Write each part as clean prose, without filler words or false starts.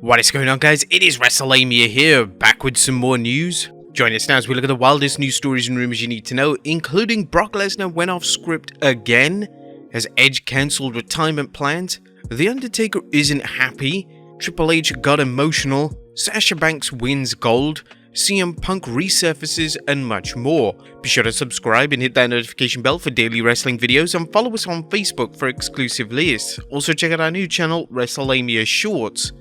What is going on, guys? It is Wrestlelamia here, back with some more news. Join us now as we look at the wildest news stories and rumors you need to know, including Brock Lesnar went off script again, has Edge cancelled retirement plans, The Undertaker isn't happy, Triple H got emotional, Sasha Banks wins gold, CM Punk resurfaces, and much more. Be sure to subscribe and hit that notification bell for daily wrestling videos, and follow us on Facebook for exclusive lists. Also check out our new channel, Wrestlelamia Shorts.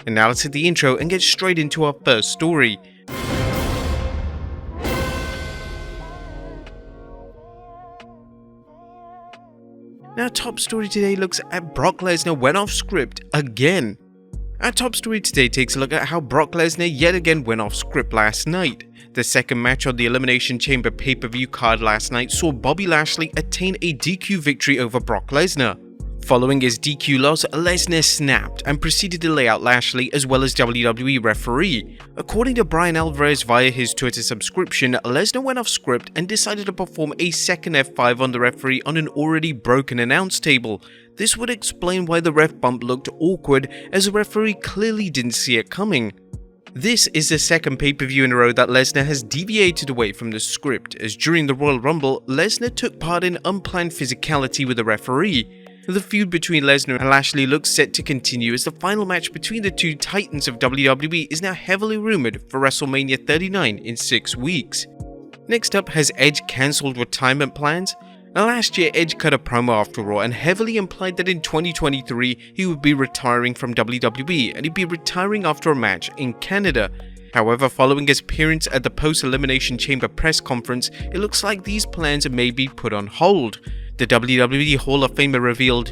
And now let's hit the intro and get straight into our first story. Our top story today looks at Brock Lesnar went off script again. Our top story today takes a look at how Brock Lesnar yet again went off script last night. The second match on the Elimination Chamber pay-per-view card last night saw Bobby Lashley attain a DQ victory over Brock Lesnar. Following his DQ loss, Lesnar snapped and proceeded to lay out Lashley as well as WWE referee. According to Brian Alvarez via his Twitter subscription, Lesnar went off script and decided to perform a second F5 on the referee on an already broken announce table. This would explain why the ref bump looked awkward, as the referee clearly didn't see it coming. This is the second pay-per-view in a row that Lesnar has deviated away from the script, as during the Royal Rumble, Lesnar took part in unplanned physicality with the referee. The feud between Lesnar and Lashley looks set to continue, as the final match between the two titans of WWE is now heavily rumoured for WrestleMania 39 in 6 weeks. Next up, has Edge cancelled retirement plans? Now, last year, Edge cut a promo after Raw and heavily implied that in 2023 he would be retiring from WWE and he'd be retiring after a match in Canada. However, following his appearance at the post-Elimination Chamber press conference, it looks like these plans may be put on hold. The WWE Hall of Famer revealed,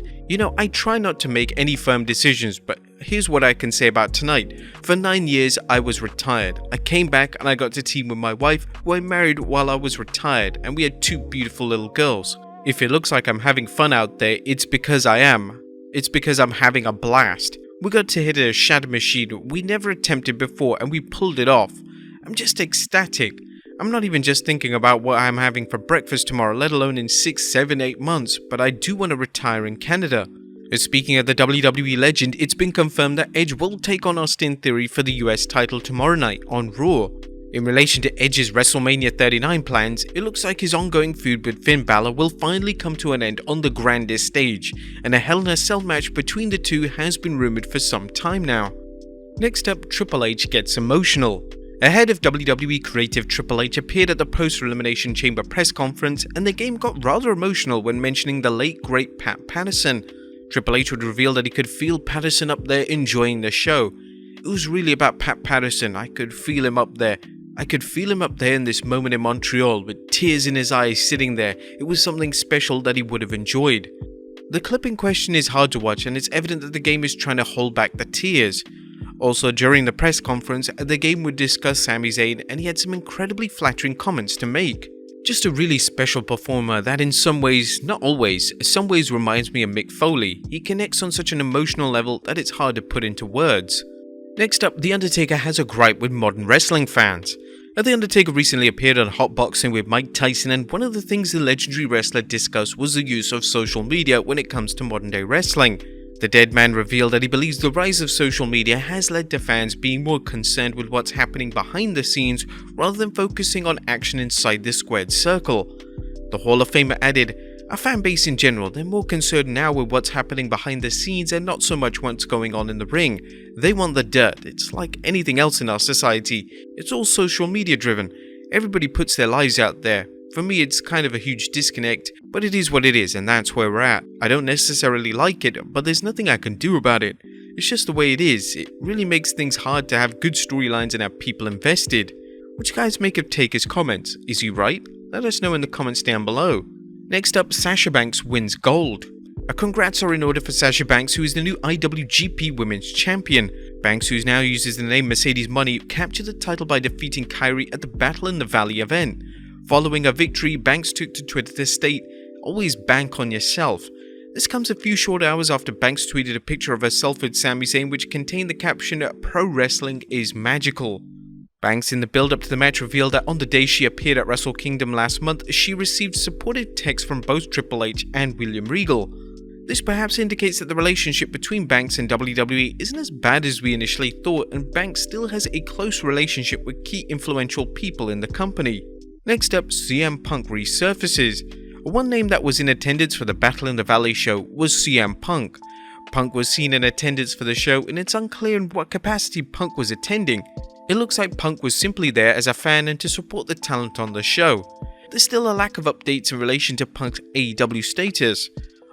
I try not to make any firm decisions, but here's what I can say about tonight. For 9 years, I was retired. I came back and I got to team with my wife, who I married while I was retired, and we had 2 beautiful little girls. If it looks like I'm having fun out there, it's because I am. It's because I'm having a blast. We got to hit a shadow machine we never attempted before, and we pulled it off. I'm just ecstatic. I'm not even just thinking about what I'm having for breakfast tomorrow, let alone in 6, 7, 8 months, but I do want to retire in Canada. Speaking of the WWE legend, it's been confirmed that Edge will take on Austin Theory for the US title tomorrow night on Raw. In relation to Edge's WrestleMania 39 plans, it looks like his ongoing feud with Finn Balor will finally come to an end on the grandest stage, and a Hell in a Cell match between the two has been rumoured for some time now. Next up, Triple H gets emotional. Ahead of WWE creative Triple H appeared at the post-Elimination Chamber press conference, and the game got rather emotional when mentioning the late great Pat Patterson. Triple H would reveal that he could feel Patterson up there enjoying the show. It was really about Pat Patterson. I could feel him up there. I could feel him up there in this moment in Montreal with tears in his eyes sitting there. It was something special that he would have enjoyed. The clip in question is hard to watch, and it's evident that the game is trying to hold back the tears. Also, during the press conference, the game would discuss Sami Zayn, and he had some incredibly flattering comments to make. Just a really special performer that in some ways, not always, some ways reminds me of Mick Foley. He connects on such an emotional level that it's hard to put into words. Next up, The Undertaker has a gripe with modern wrestling fans. The Undertaker recently appeared on Hot Boxing with Mike Tyson, and one of the things the legendary wrestler discussed was the use of social media when it comes to modern day wrestling. The dead man revealed that he believes the rise of social media has led to fans being more concerned with what's happening behind the scenes rather than focusing on action inside the squared circle. The Hall of Famer added, "Our fan base in general, they're more concerned now with what's happening behind the scenes and not so much what's going on in the ring. They want the dirt. It's like anything else in our society. It's all social media driven. Everybody puts their lives out there. For me, it's kind of a huge disconnect, but it is what it is, and that's where we're at. I don't necessarily like it, but there's nothing I can do about it. It's just the way it is. It really makes things hard to have good storylines and have people invested." What you guys make of Taker's comments? Is he right? Let us know in the comments down below. Next up, Sasha Banks wins gold. A congrats are in order for Sasha Banks, who is the new IWGP Women's Champion. Banks, who now uses the name Mercedes Money, captured the title by defeating Kyrie at the Battle in the Valley event. Following a victory, Banks took to Twitter to state, "Always bank on yourself." This comes a few short hours after Banks tweeted a picture of herself with Sami Zayn, which contained the caption, "Pro wrestling is magical." Banks, in the build-up to the match, revealed that on the day she appeared at Wrestle Kingdom last month, she received supportive texts from both Triple H and William Regal. This perhaps indicates that the relationship between Banks and WWE isn't as bad as we initially thought, and Banks still has a close relationship with key influential people in the company. Next up, CM Punk resurfaces. One name that was in attendance for the Battle in the Valley show was CM Punk. Punk was seen in attendance for the show, and it's unclear in what capacity Punk was attending. It looks like Punk was simply there as a fan and to support the talent on the show. There's still a lack of updates in relation to Punk's AEW status.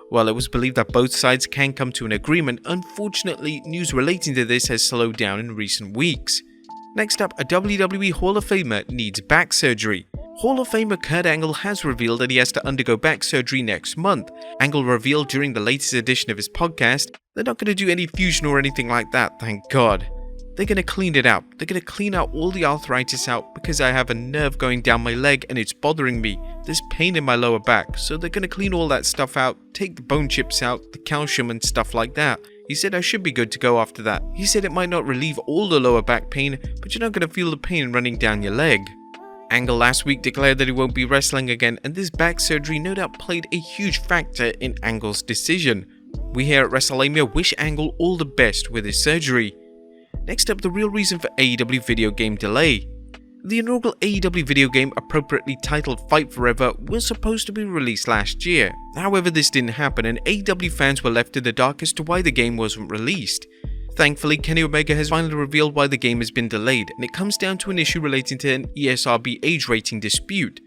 While it was believed that both sides can come to an agreement, unfortunately news relating to this has slowed down in recent weeks. Next up, a WWE Hall of Famer needs back surgery. Hall of Famer Kurt Angle has revealed that he has to undergo back surgery next month. Angle revealed during the latest edition of his podcast, they're not going to do any fusion or anything like that, thank God. They're going to clean it out. They're going to clean out all the arthritis out because I have a nerve going down my leg and it's bothering me. There's pain in my lower back, so they're going to clean all that stuff out, take the bone chips out, the calcium and stuff like that. He said I should be good to go after that. He said it might not relieve all the lower back pain, but you're not going to feel the pain running down your leg. Angle last week declared that he won't be wrestling again, and this back surgery no doubt played a huge factor in Angle's decision. We here at Wrestlelamia wish Angle all the best with his surgery. Next up, the real reason for AEW video game delay. The inaugural AEW video game, appropriately titled Fight Forever, was supposed to be released last year. However, this didn't happen, and AEW fans were left in the dark as to why the game wasn't released. Thankfully, Kenny Omega has finally revealed why the game has been delayed, and it comes down to an issue relating to an ESRB age rating dispute.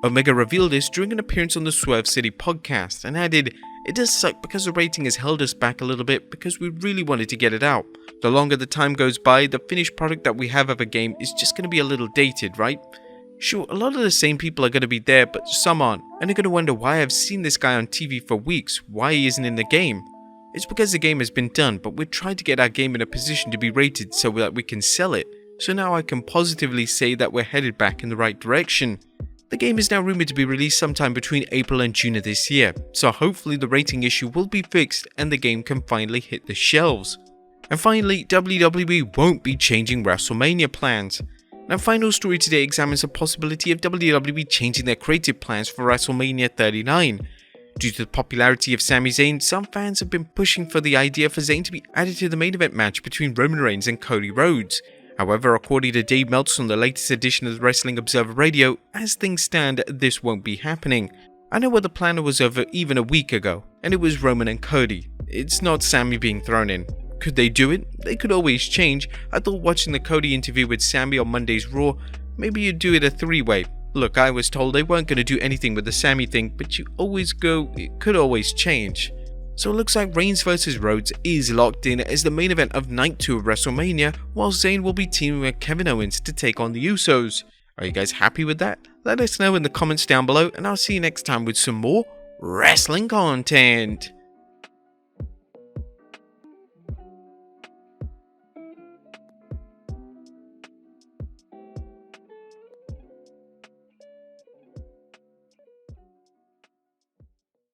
Omega revealed this during an appearance on the Swerve City podcast, and added, "It does suck because the rating has held us back a little bit because we really wanted to get it out. The longer the time goes by, the finished product that we have of a game is just going to be a little dated, right? Sure, a lot of the same people are going to be there, but some aren't, and they're going to wonder why I've seen this guy on TV for weeks, why he isn't in the game. It's because the game has been done, but we're trying to get our game in a position to be rated so that we can sell it. So now I can positively say that we're headed back in the right direction." The game is now rumored to be released sometime between April and June of this year, so hopefully the rating issue will be fixed and the game can finally hit the shelves. And finally, WWE won't be changing WrestleMania plans. Now, final story today examines the possibility of WWE changing their creative plans for WrestleMania 39. Due to the popularity of Sami Zayn, some fans have been pushing for the idea for Zayn to be added to the main event match between Roman Reigns and Cody Rhodes. However, according to Dave Meltzer on the latest edition of the Wrestling Observer Radio, as things stand, this won't be happening. I know what the plan was over even a week ago, and it was Roman and Cody. It's not Sami being thrown in. Could they do it? They could always change. I thought watching the Cody interview with Sami on Monday's Raw, maybe you'd do it a three-way. Look, I was told they weren't going to do anything with the Sami thing, but you always go, it could always change. So it looks like Reigns vs Rhodes is locked in as the main event of Night 2 of WrestleMania, while Zayn will be teaming with Kevin Owens to take on the Usos. Are you guys happy with that? Let us know in the comments down below, and I'll see you next time with some more wrestling content.